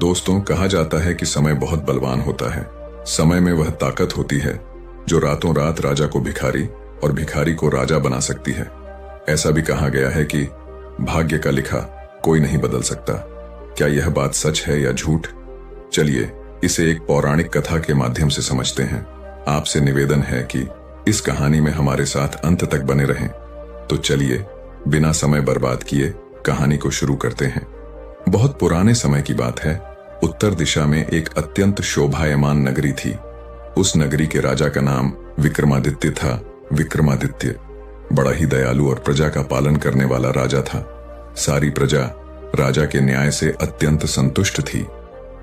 दोस्तों, कहा जाता है कि समय बहुत बलवान होता है। समय में वह ताकत होती है जो रातों रात राजा को भिखारी और भिखारी को राजा बना सकती है। ऐसा भी कहा गया है कि भाग्य का लिखा कोई नहीं बदल सकता। क्या यह बात सच है या झूठ? चलिए इसे एक पौराणिक कथा के माध्यम से समझते हैं। आपसे निवेदन है कि इस कहानी में हमारे साथ अंत तक बने रहें। तो चलिए बिना समय बर्बाद किए कहानी को शुरू करते हैं। बहुत पुराने समय की बात है। उत्तर दिशा में एक अत्यंत शोभायमान नगरी थी। उस नगरी के राजा का नाम विक्रमादित्य था। विक्रमादित्य बड़ा ही दयालु और प्रजा का पालन करने वाला राजा था। सारी प्रजा राजा के न्याय से अत्यंत संतुष्ट थी।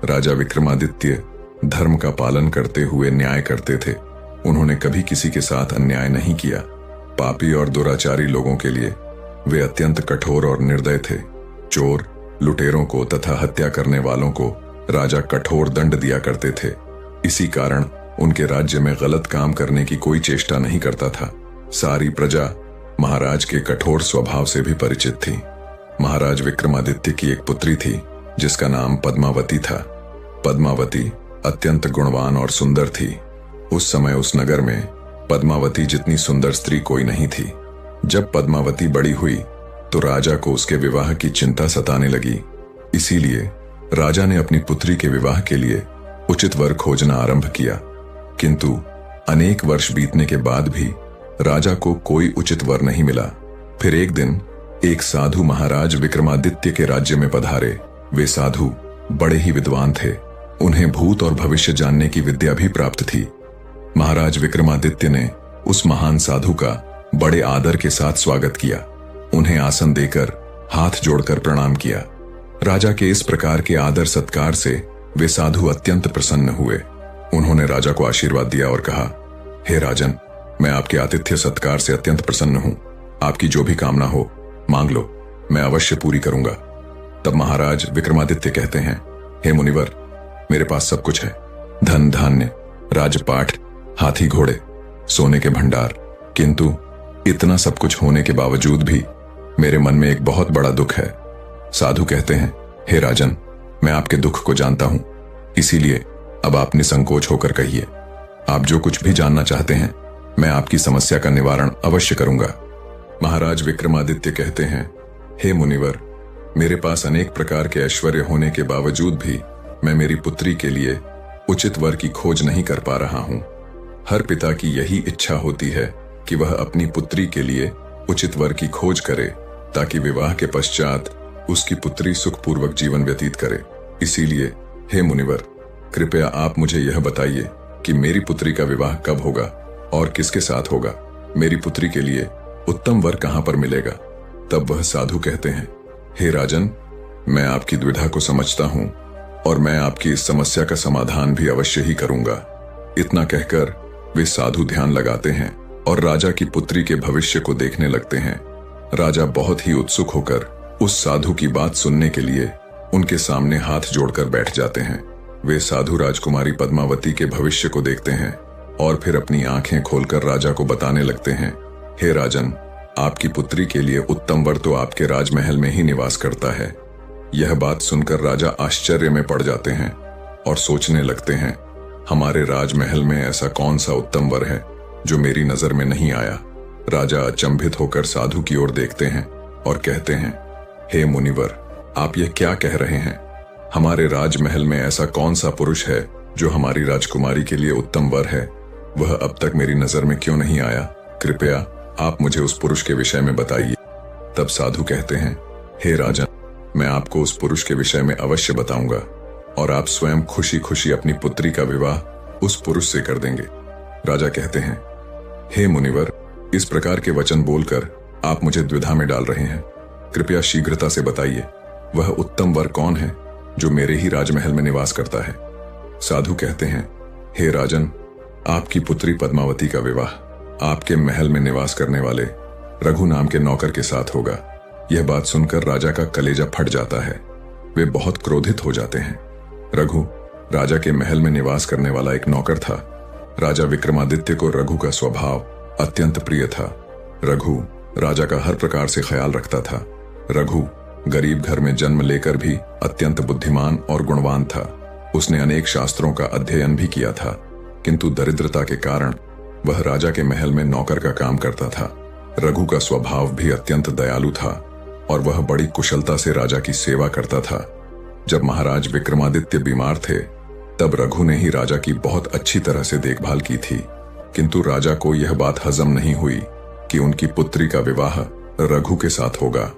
राजा विक्रमादित्य धर्म का पालन करते हुए न्याय करते थे। उन्होंने कभी किसी के साथ अन्याय नहीं किया। पापी और दुराचारी लोगों के लिए वे अत्यंत कठोर और निर्दय थे। चोर, लुटेरों को तथा हत्या करने वालों को राजा कठोर दंड दिया करते थे। इसी कारण उनके राज्य में गलत काम करने की कोई चेष्टा नहीं करता था। सारी प्रजा महाराज के कठोर स्वभाव से भी परिचित थी। महाराज विक्रमादित्य की एक पुत्री थी जिसका नाम पद्मावती था। पद्मावती अत्यंत गुणवान और सुंदर थी। उस समय उस नगर में पद्मावती जितनी सुंदर स्त्री कोई नहीं थी। जब पद्मावती बड़ी हुई तो राजा को उसके विवाह की चिंता सताने लगी। इसीलिए राजा ने अपनी पुत्री के विवाह के लिए उचित वर खोजना आरंभ किया। किंतु अनेक वर्ष बीतने के बाद भी राजा को कोई उचित वर नहीं मिला। फिर एक दिन एक साधु महाराज विक्रमादित्य के राज्य में पधारे। वे साधु बड़े ही विद्वान थे। उन्हें भूत और भविष्य जानने की विद्या भी प्राप्त थी। महाराज विक्रमादित्य ने उस महान साधु का बड़े आदर के साथ स्वागत किया। उन्हें आसन देकर हाथ जोड़कर प्रणाम किया। राजा के इस प्रकार के आदर सत्कार से वे साधु अत्यंत प्रसन्न हुए। उन्होंने राजा को आशीर्वाद दिया और कहा, हे राजन, मैं आपके आतिथ्य सत्कार से अत्यंत प्रसन्न हूं। आपकी जो भी कामना हो मांग लो, मैं अवश्य पूरी करूंगा। तब महाराज विक्रमादित्य कहते हैं, हे मुनिवर, मेरे पास सब कुछ है। धन धान्य, राजपाट, हाथी घोड़े, सोने के भंडार। किंतु इतना सब कुछ होने के बावजूद भी मेरे मन में एक बहुत बड़ा दुख है। साधु कहते हैं, हे राजन, मैं आपके दुख को जानता हूं, इसीलिए अब आप निसंकोच होकर कहिए। आप जो कुछ भी जानना चाहते हैं मैं आपकी समस्या का निवारण अवश्य करूंगा। महाराज विक्रमादित्य कहते हैं, हे मुनिवर, मेरे पास अनेक प्रकार के ऐश्वर्य होने के बावजूद भी मैं मेरी पुत्री के लिए उचित वर की खोज नहीं कर पा रहा हूं। हर पिता की यही इच्छा होती है कि वह अपनी पुत्री के लिए उचित वर की खोज करे ताकि विवाह के पश्चात उसकी पुत्री सुखपूर्वक जीवन व्यतीत करे। इसीलिए हे मुनिवर, कृपया आप मुझे यह बताइए कि मेरी पुत्री का विवाह कब होगा और किसके साथ होगा। मेरी पुत्री के लिए उत्तम वर कहां पर मिलेगा। तब वह साधु कहते हैं, हे राजन, मैं आपकी द्विधा को समझता हूं और मैं आपकी इस समस्या का समाधान भी अवश्य ही करूंगा। इतना कहकर वे साधु ध्यान लगाते हैं और राजा की पुत्री के भविष्य को देखने लगते हैं। राजा बहुत ही उत्सुक होकर उस साधु की बात सुनने के लिए उनके सामने हाथ जोड़कर बैठ जाते हैं। वे साधु राजकुमारी पद्मावती के भविष्य को देखते हैं और फिर अपनी आंखें खोलकर राजा को बताने लगते हैं, हे राजन, आपकी पुत्री के लिए उत्तम वर तो आपके राजमहल में ही निवास करता है। यह बात सुनकर राजा आश्चर्य में पड़ जाते हैं और सोचने लगते हैं, हमारे राजमहल में ऐसा कौन सा उत्तम वर है जो मेरी नजर में नहीं आया। राजा अचंभित होकर साधु की ओर देखते हैं और कहते हैं, हे मुनिवर, आप यह क्या कह रहे हैं। हमारे राजमहल में ऐसा कौन सा पुरुष है जो हमारी राजकुमारी के लिए उत्तम वर है। वह अब तक मेरी नजर में क्यों नहीं आया। कृपया आप मुझे उस पुरुष के विषय में बताइए। तब साधु कहते हैं, हे राजन, मैं आपको उस पुरुष के विषय में अवश्य बताऊंगा और आप स्वयं खुशी खुशी अपनी पुत्री का विवाह उस पुरुष से कर देंगे। राजा कहते हैं, हे मुनिवर, इस प्रकार के वचन बोलकर आप मुझे द्विधा में डाल रहे हैं। कृपया शीघ्रता से बताइए, वह उत्तम वर कौन है जो मेरे ही राजमहल में निवास करता है। साधु कहते हैं, हे राजन, आपकी पुत्री पद्मावती का विवाह आपके महल में निवास करने वाले रघु नाम के नौकर के साथ होगा। यह बात सुनकर राजा का कलेजा फट जाता है। वे बहुत क्रोधित हो जाते हैं। रघु राजा के महल में निवास करने वाला एक नौकर था। राजा विक्रमादित्य को रघु का स्वभाव अत्यंत प्रिय था। रघु राजा का हर प्रकार से ख्याल रखता था। रघु गरीब घर में जन्म लेकर भी अत्यंत बुद्धिमान और गुणवान था। उसने अनेक शास्त्रों का अध्ययन भी किया था, किंतु दरिद्रता के कारण वह राजा के महल में नौकर का काम करता था। रघु का स्वभाव भी अत्यंत दयालु था और वह बड़ी कुशलता से राजा की सेवा करता था। जब महाराज विक्रमादित्य बीमार थे, तब रघु ने ही राजा की बहुत अच्छी तरह से देखभाल की थी। किंतु राजा को यह बात हजम नहीं हुई कि उनकी पुत्री का विवाह रघु के साथ होगा।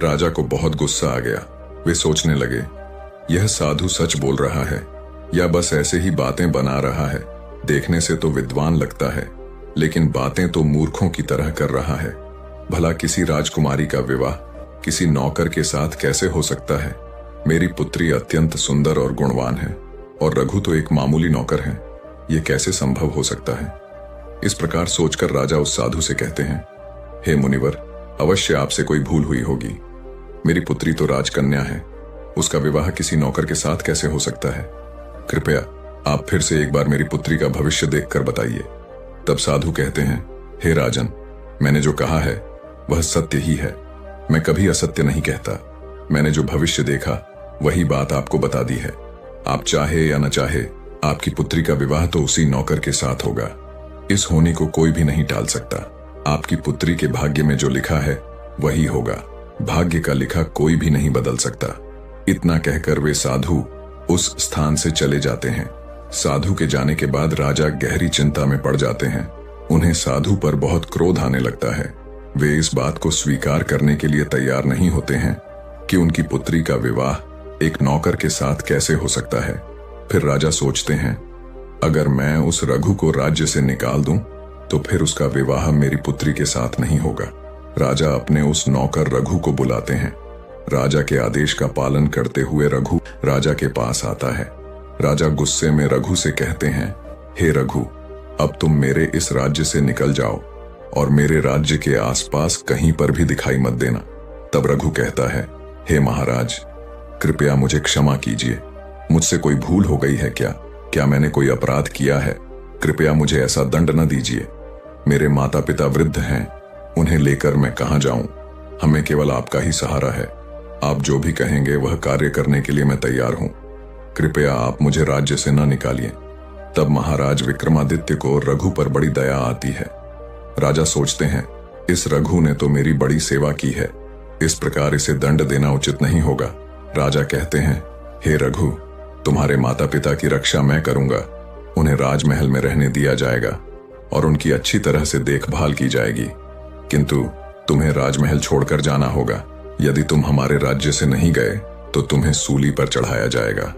राजा को बहुत गुस्सा आ गया। वे सोचने लगे, यह साधु सच बोल रहा है या बस ऐसे ही बातें बना रहा है। देखने से तो विद्वान लगता है, लेकिन बातें तो मूर्खों की तरह कर रहा है। भला किसी राजकुमारी का विवाह किसी नौकर के साथ कैसे हो सकता है? मेरी पुत्री अत्यंत सुंदर और गुणवान है और रघु तो एक मामूली नौकर है। यह कैसे संभव हो सकता है? इस प्रकार सोचकर राजा उस साधु से कहते हैं, हे मुनिवर, अवश्य आपसे कोई भूल हुई होगी। मेरी पुत्री तो राजकन्या है, उसका विवाह किसी नौकर के साथ कैसे हो सकता है? कृपया आप फिर से एक बार मेरी पुत्री का भविष्य देखकर बताइए। तब साधु कहते हैं, हे राजन, मैंने जो कहा है वह सत्य ही है। मैं कभी असत्य नहीं कहता। मैंने जो भविष्य देखा वही बात आपको बता दी है। आप चाहे या न चाहे, आपकी पुत्री का विवाह तो उसी नौकर के साथ होगा। इस होनी को कोई भी नहीं टाल सकता। आपकी पुत्री के भाग्य में जो लिखा है वही होगा। भाग्य का लिखा कोई भी नहीं बदल सकता। इतना कहकर वे साधु उस स्थान से चले जाते हैं। साधु के जाने के बाद राजा गहरी चिंता में पड़ जाते हैं। उन्हें साधु पर बहुत क्रोध आने लगता है। वे इस बात को स्वीकार करने के लिए तैयार नहीं होते हैं कि उनकी पुत्री का विवाह एक नौकर के साथ कैसे हो सकता है। फिर राजा सोचते हैं, अगर मैं उस रघु को राज्य से निकाल दूं, तो फिर उसका विवाह मेरी पुत्री के साथ नहीं होगा। राजा अपने उस नौकर रघु को बुलाते हैं। राजा के आदेश का पालन करते हुए रघु राजा के पास आता है। राजा गुस्से में रघु से कहते हैं, हे रघु, अब तुम मेरे इस राज्य से निकल जाओ और मेरे राज्य के आसपास कहीं पर भी दिखाई मत देना। तब रघु कहता है, हे महाराज, कृपया मुझे क्षमा कीजिए। मुझसे कोई भूल हो गई है क्या? क्या मैंने कोई अपराध किया है? कृपया मुझे ऐसा दंड न दीजिए। मेरे माता पिता वृद्ध हैं, उन्हें लेकर मैं कहां जाऊं? हमें केवल आपका ही सहारा है। आप जो भी कहेंगे वह कार्य करने के लिए मैं तैयार हूं। कृपया आप मुझे राज्य से न निकालिए। तब महाराज विक्रमादित्य को रघु पर बड़ी दया आती है। राजा सोचते हैं, इस रघु ने तो मेरी बड़ी सेवा की है, इस प्रकार इसे दंड देना उचित नहीं होगा। राजा कहते हैं, हे रघु, तुम्हारे माता पिता की रक्षा मैं करूंगा। उन्हें राजमहल में रहने दिया जाएगा और उनकी अच्छी तरह से देखभाल की जाएगी। किंतु तुम्हें राजमहल छोड़कर जाना होगा। यदि तुम हमारे राज्य से नहीं गए तो तुम्हें सूली पर चढ़ाया जाएगा।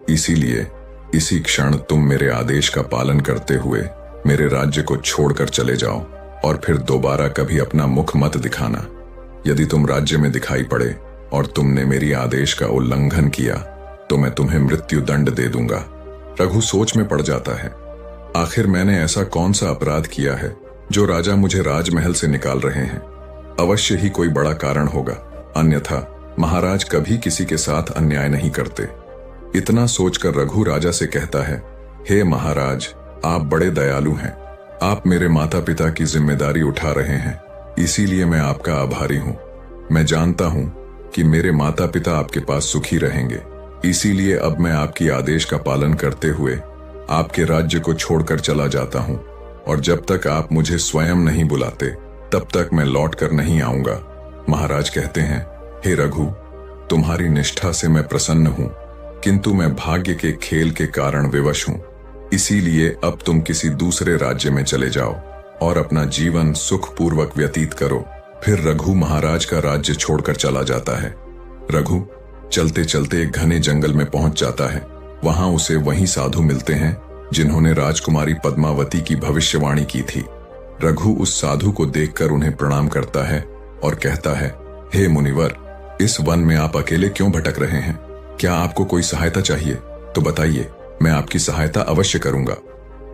इसीलिए इसी क्षण तुम मेरे आदेश का पालन करते हुए मेरे राज्य को छोड़कर चले जाओ और फिर दोबारा कभी अपना मुख मत दिखाना। यदि तुम राज्य में दिखाई पड़े और तुमने मेरी आदेश का उल्लंघन किया तो मैं तुम्हें मृत्यु दंड दे दूंगा। रघु सोच में पड़ जाता है, आखिर मैंने ऐसा कौन सा अपराध किया है जो राजा मुझे राजमहल से निकाल रहे हैं? अवश्य ही कोई बड़ा कारण होगा, अन्यथा महाराज कभी किसी के साथ अन्याय नहीं करते। इतना सोचकर रघु राजा से कहता है, हे महाराज, आप बड़े दयालु हैं। आप मेरे माता पिता की जिम्मेदारी उठा रहे हैं, इसीलिए मैं आपका आभारी हूं। मैं जानता हूं कि मेरे माता पिता आपके पास सुखी रहेंगे, इसीलिए अब मैं आपकी आदेश का पालन करते हुए आपके राज्य को छोड़कर चला जाता हूं और जब तक आप मुझे स्वयं नहीं बुलाते तब तक मैं लौट कर नहीं आऊंगा। महाराज कहते हैं, हे रघु, तुम्हारी निष्ठा से मैं प्रसन्न हूं, किंतु मैं भाग्य के खेल के कारण विवश हूं। इसीलिए अब तुम किसी दूसरे राज्य में चले जाओ और अपना जीवन सुखपूर्वक व्यतीत करो। फिर रघु महाराज का राज्य छोड़कर चला जाता है। रघु चलते चलते एक घने जंगल में पहुंच जाता है। वहां उसे वही साधु मिलते हैं जिन्होंने राजकुमारी पद्मावती की भविष्यवाणी की थी। रघु उस साधु को देखकर उन्हें प्रणाम करता है और कहता है, हे मुनिवर, इस वन में आप अकेले क्यों भटक रहे हैं? क्या आपको कोई सहायता चाहिए तो बताइए, मैं आपकी सहायता अवश्य करूंगा।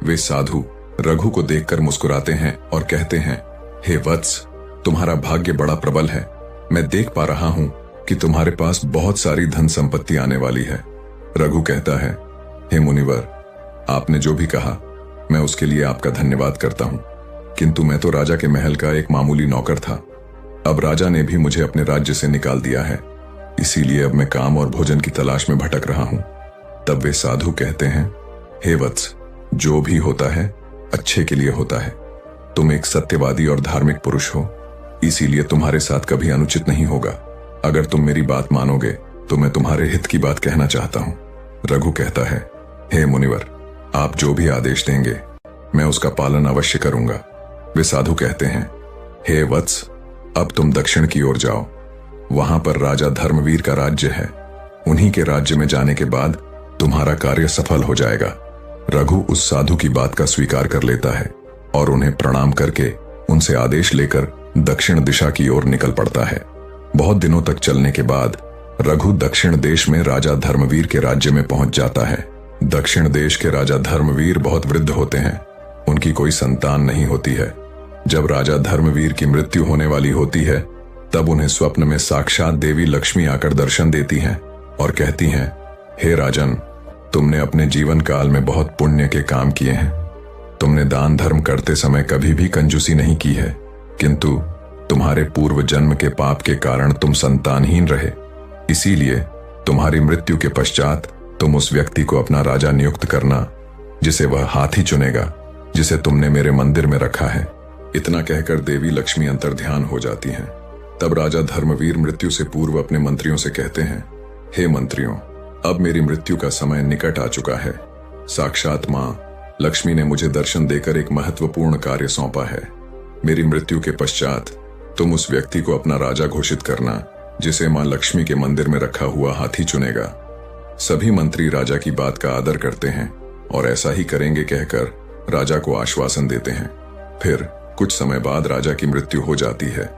वे साधु रघु को देखकर मुस्कुराते हैं और कहते हैं, हे वत्स, तुम्हारा भाग्य बड़ा प्रबल है। मैं देख पा रहा हूं कि तुम्हारे पास बहुत सारी धन संपत्ति आने वाली है। रघु कहता है, हे मुनिवर, आपने जो भी कहा मैं उसके लिए आपका धन्यवाद करता हूं, किंतु मैं तो राजा के महल का एक मामूली नौकर था। अब राजा ने भी मुझे अपने राज्य से निकाल दिया है। इसीलिए अब मैं काम और भोजन की तलाश में भटक रहा हूं। तब वे साधु कहते हैं, हे वत्स, जो भी होता है अच्छे के लिए होता है। तुम एक सत्यवादी और धार्मिक पुरुष हो, इसीलिए तुम्हारे साथ कभी अनुचित नहीं होगा। अगर तुम मेरी बात मानोगे तो मैं तुम्हारे हित की बात कहना चाहता हूं। रघु कहता है, हे मुनिवर, आप जो भी आदेश देंगे मैं उसका पालन अवश्य करूंगा। वे साधु कहते हैं, हे वत्स, अब तुम दक्षिण की ओर जाओ। वहां पर राजा धर्मवीर का राज्य है। उन्हीं के राज्य में जाने के बाद तुम्हारा कार्य सफल हो जाएगा। रघु उस साधु की बात का स्वीकार कर लेता है और उन्हें प्रणाम करके उनसे आदेश लेकर दक्षिण दिशा की ओर निकल पड़ता है। बहुत दिनों तक चलने के बाद रघु दक्षिण देश में राजा धर्मवीर के राज्य में पहुंच जाता है। दक्षिण देश के राजा धर्मवीर बहुत वृद्ध होते हैं। उनकी कोई संतान नहीं होती है। जब राजा धर्मवीर की मृत्यु होने वाली होती है तब उन्हें स्वप्न में साक्षात देवी लक्ष्मी आकर दर्शन देती हैं और कहती हैं, हे राजन, तुमने अपने जीवन काल में बहुत पुण्य के काम किए हैं। तुमने दान धर्म करते समय कभी भी कंजूसी नहीं की है, किंतु तुम्हारे पूर्व जन्म के पाप के कारण तुम संतानहीन रहे। इसीलिए तुम्हारी मृत्यु के पश्चात तुम उस व्यक्ति को अपना राजा नियुक्त करना जिसे वह हाथी चुनेगा, जिसे तुमने मेरे मंदिर में रखा है। इतना कहकर देवी लक्ष्मी अंतर्ध्यान हो जाती हैं। तब राजा धर्मवीर मृत्यु से पूर्व अपने मंत्रियों से कहते हैं, हे मंत्रियों, अब मेरी मृत्यु का समय निकट आ चुका है। साक्षात मां लक्ष्मी ने मुझे दर्शन देकर एक महत्वपूर्ण कार्य सौंपा है। मेरी मृत्यु के पश्चात तुम उस व्यक्ति को अपना राजा घोषित करना जिसे मां लक्ष्मी के मंदिर में रखा हुआ हाथी चुनेगा। सभी मंत्री राजा की बात का आदर करते हैं और ऐसा ही करेंगे कहकर राजा को आश्वासन देते हैं। फिर कुछ समय बाद राजा की मृत्यु हो जाती है।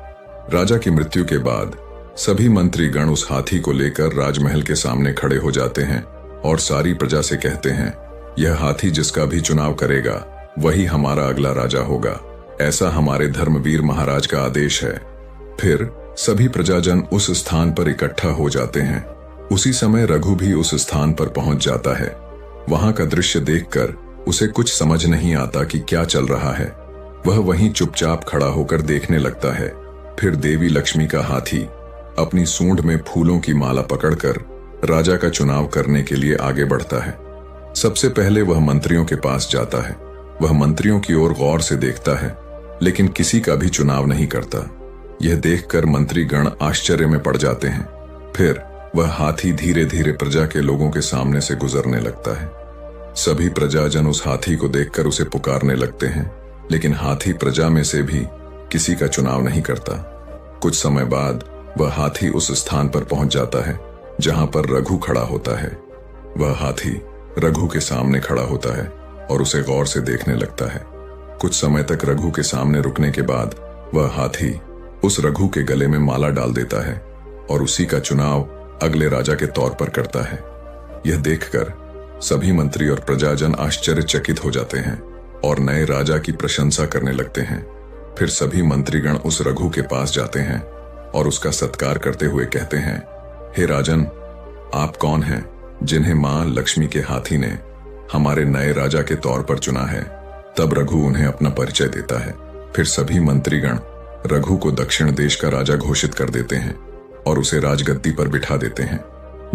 राजा की मृत्यु के बाद सभी मंत्री गण उस हाथी को लेकर राजमहल के सामने खड़े हो जाते हैं और सारी प्रजा से कहते हैं, यह हाथी जिसका भी चुनाव करेगा वही हमारा अगला राजा होगा। ऐसा हमारे धर्मवीर महाराज का आदेश है। फिर सभी प्रजाजन उस स्थान पर इकट्ठा हो जाते हैं। उसी समय रघु भी उस स्थान पर पहुंच जाता है। वहां का दृश्य देखकर उसे कुछ समझ नहीं आता कि क्या चल रहा है। वह वहीं चुपचाप खड़ा होकर देखने लगता है। फिर देवी लक्ष्मी का हाथी अपनी सूंड में फूलों की माला पकड़कर राजा का चुनाव करने के लिए आगे बढ़ता है। सबसे पहले वह मंत्रियों के पास जाता है। वह मंत्रियों की ओर गौर से देखता है, लेकिन किसी का भी चुनाव नहीं करता। यह देखकर मंत्री गण आश्चर्य में पड़ जाते हैं। फिर वह हाथी धीरे धीरे प्रजा के लोगों के सामने से गुजरने लगता है। सभी प्रजाजन उस हाथी को देखकर उसे पुकारने लगते हैं, लेकिन हाथी प्रजा में से भी किसी का चुनाव नहीं करता। कुछ समय बाद वह हाथी उस स्थान पर पहुंच जाता है जहां पर रघु खड़ा होता है। वह हाथी रघु के सामने खड़ा होता है और उसे गौर से देखने लगता है। कुछ समय तक रघु के सामने रुकने के बाद वह हाथी उस रघु के गले में माला डाल देता है और उसी का चुनाव अगले राजा के तौर पर करता है। यह देखकर सभी मंत्री और प्रजाजन आश्चर्यचकित हो जाते हैं और नए राजा की प्रशंसा करने लगते हैं। फिर सभी मंत्रीगण उस रघु के पास जाते हैं और उसका सत्कार करते हुए कहते हैं, हे राजन, आप कौन हैं जिन्हें मां लक्ष्मी के हाथी ने हमारे नए राजा के तौर पर चुना है। तब रघु उन्हें अपना परिचय देता है। फिर सभी मंत्रीगण रघु को दक्षिण देश का राजा घोषित कर देते हैं और उसे राजगद्दी पर बिठा देते हैं।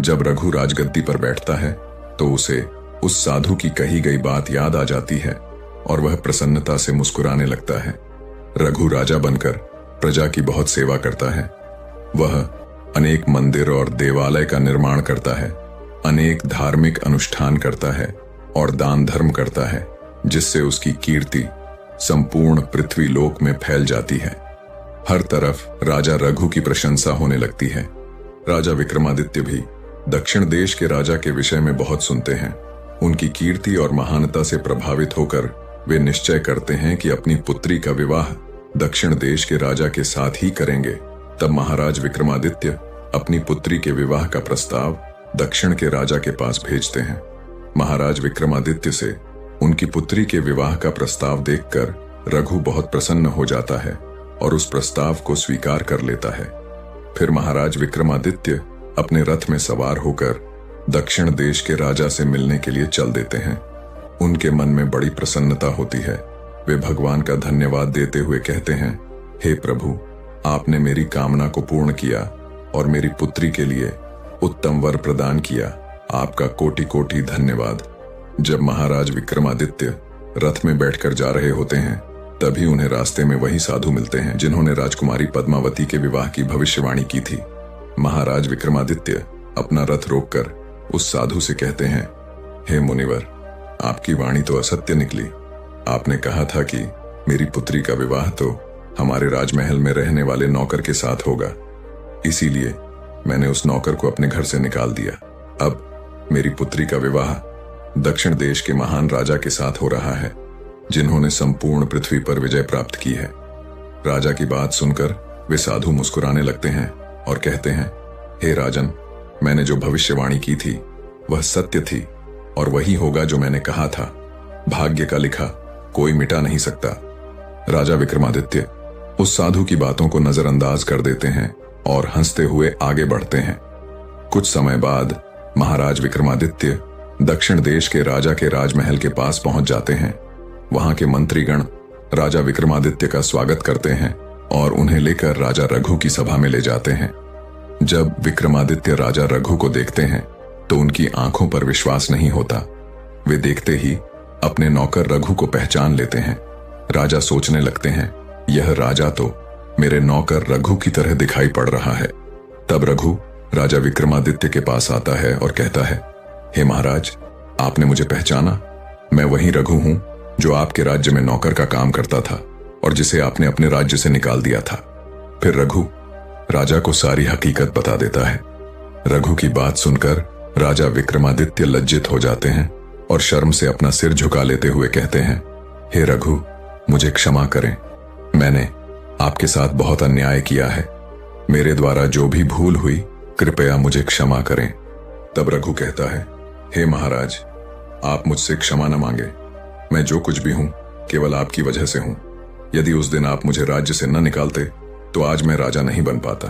जब रघु राजगद्दी पर बैठता है तो उसे उस साधु की कही गई बात याद आ जाती है और वह प्रसन्नता से मुस्कुराने लगता है। रघु राजा बनकर प्रजा की बहुत सेवा करता है। वह अनेक मंदिर और देवालय का निर्माण करता है, अनेक धार्मिक अनुष्ठान करता है और दान धर्म करता है, जिससे उसकी कीर्ति संपूर्ण पृथ्वी लोक में फैल जाती है। हर तरफ राजा रघु की प्रशंसा होने लगती है। राजा विक्रमादित्य भी दक्षिण देश के राजा के विषय में बहुत सुनते हैं। उनकी कीर्ति और महानता से प्रभावित होकर वे निश्चय करते हैं कि अपनी पुत्री का विवाह दक्षिण देश के राजा के साथ ही करेंगे। तब महाराज विक्रमादित्य अपनी पुत्री के विवाह का प्रस्ताव दक्षिण के राजा के पास भेजते हैं। महाराज विक्रमादित्य से उनकी पुत्री के विवाह का प्रस्ताव देखकर रघु बहुत प्रसन्न हो जाता है और उस प्रस्ताव को स्वीकार कर लेता है। फिर महाराज विक्रमादित्य अपने रथ में सवार होकर दक्षिण देश के राजा से मिलने के लिए चल देते हैं। उनके मन में बड़ी प्रसन्नता होती है। वे भगवान का धन्यवाद देते हुए कहते हैं, हे प्रभु, आपने मेरी कामना को पूर्ण किया। और मेरी पुत्री के लिए उत्तम वर प्रदान किया। आपका कोटि कोटि धन्यवाद। जब महाराज विक्रमादित्य रथ में बैठकर जा रहे होते हैं, तभी उन्हें रास्ते में वही साधु मिलते हैं जिन्होंने राजकुमारी पद्मावती के विवाह की भविष्यवाणी की थी। महाराज विक्रमादित्य अपना रथ रोककर उस साधु से कहते हैं, हे मुनिवर, आपकी वाणी तो असत्य निकली। आपने कहा था कि मेरी पुत्री का विवाह तो हमारे राजमहल में रहने वाले नौकर के साथ होगा, इसीलिए मैंने उस नौकर को अपने घर से निकाल दिया। अब मेरी पुत्री का विवाह दक्षिण देश के महान राजा के साथ हो रहा है, जिन्होंने संपूर्ण पृथ्वी पर विजय प्राप्त की है। राजा की बात सुनकर वे साधु मुस्कुराने लगते हैं और कहते हैं, हे राजन, मैंने जो भविष्यवाणी की थी वह सत्य थी और वही होगा जो मैंने कहा था। भाग्य का लिखा कोई मिटा नहीं सकता। राजा विक्रमादित्य उस साधु की बातों को नजरअंदाज कर देते हैं और हंसते हुए आगे बढ़ते हैं। कुछ समय बाद महाराज विक्रमादित्य दक्षिण देश के राजा के राजमहल के पास पहुंच जाते हैं। वहां के मंत्रीगण राजा विक्रमादित्य का स्वागत करते हैं और उन्हें लेकर राजा रघु की सभा में ले जाते हैं। जब विक्रमादित्य राजा रघु को देखते हैं तो उनकी आंखों पर विश्वास नहीं होता। वे देखते ही अपने नौकर रघु को पहचान लेते हैं। राजा सोचने लगते हैं, यह राजा तो मेरे नौकर रघु की तरह दिखाई पड़ रहा है। तब रघु राजा विक्रमादित्य के पास आता है और कहता है, हे महाराज, आपने मुझे पहचाना? मैं वही रघु हूं जो आपके राज्य में नौकर का काम करता था और जिसे आपने अपने राज्य से निकाल दिया था। फिर रघु राजा को सारी हकीकत बता देता है। रघु की बात सुनकर राजा विक्रमादित्य लज्जित हो जाते हैं और शर्म से अपना सिर झुका लेते हुए कहते हैं, हे रघु, मुझे क्षमा करें। मैंने आपके साथ बहुत अन्याय किया है। मेरे द्वारा जो भी भूल हुई, कृपया मुझे क्षमा करें। तब रघु कहता है, हे महाराज, आप मुझसे क्षमा न मांगे। मैं जो कुछ भी हूं केवल आपकी वजह से हूं। यदि उस दिन आप मुझे राज्य से न निकालते तो आज मैं राजा नहीं बन पाता।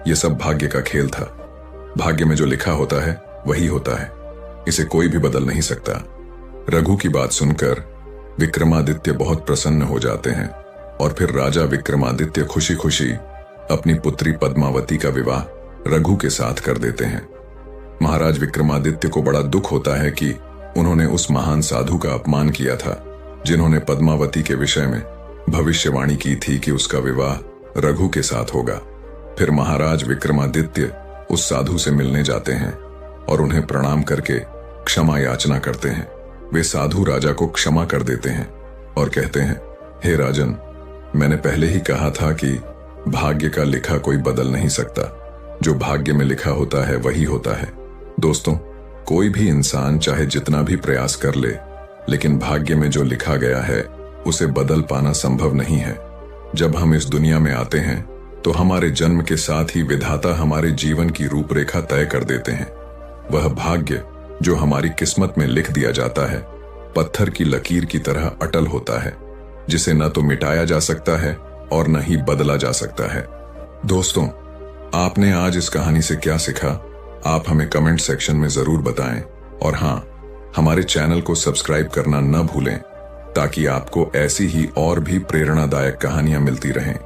यह सब भाग्य का खेल था। भाग्य में जो लिखा होता है वही होता है, इसे कोई भी बदल नहीं सकता। रघु की बात सुनकर विक्रमादित्य बहुत प्रसन्न हो जाते हैं और फिर राजा विक्रमादित्य खुशी खुशी अपनी पुत्री पद्मावती का विवाह रघु के साथ कर देते हैं। महाराज विक्रमादित्य को बड़ा दुख होता है कि उन्होंने उस महान साधु का अपमान किया था, जिन्होंने पद्मावती के विषय में भविष्यवाणी की थी कि उसका विवाह रघु के साथ होगा। फिर महाराज विक्रमादित्य उस साधु से मिलने जाते हैं और उन्हें प्रणाम करके क्षमा याचना करते हैं। वे साधु राजा को क्षमा कर देते हैं और कहते हैं, हे राजन, मैंने पहले ही कहा था कि भाग्य का लिखा कोई बदल नहीं सकता। जो भाग्य में लिखा होता है वही होता है। दोस्तों, कोई भी इंसान चाहे जितना भी प्रयास कर ले, लेकिन भाग्य में जो लिखा गया है उसे बदल पाना संभव नहीं है। जब हम इस दुनिया में आते हैं तो हमारे जन्म के साथ ही विधाता हमारे जीवन की रूपरेखा तय कर देते हैं। वह भाग्य जो हमारी किस्मत में लिख दिया जाता है, पत्थर की लकीर की तरह अटल होता है, जिसे न तो मिटाया जा सकता है और न ही बदला जा सकता है। दोस्तों, आपने आज इस कहानी से क्या सीखा, आप हमें कमेंट सेक्शन में जरूर बताएं। और हाँ, हमारे चैनल को सब्सक्राइब करना न भूलें, ताकि आपको ऐसी ही और भी प्रेरणादायक कहानियां मिलती रहें।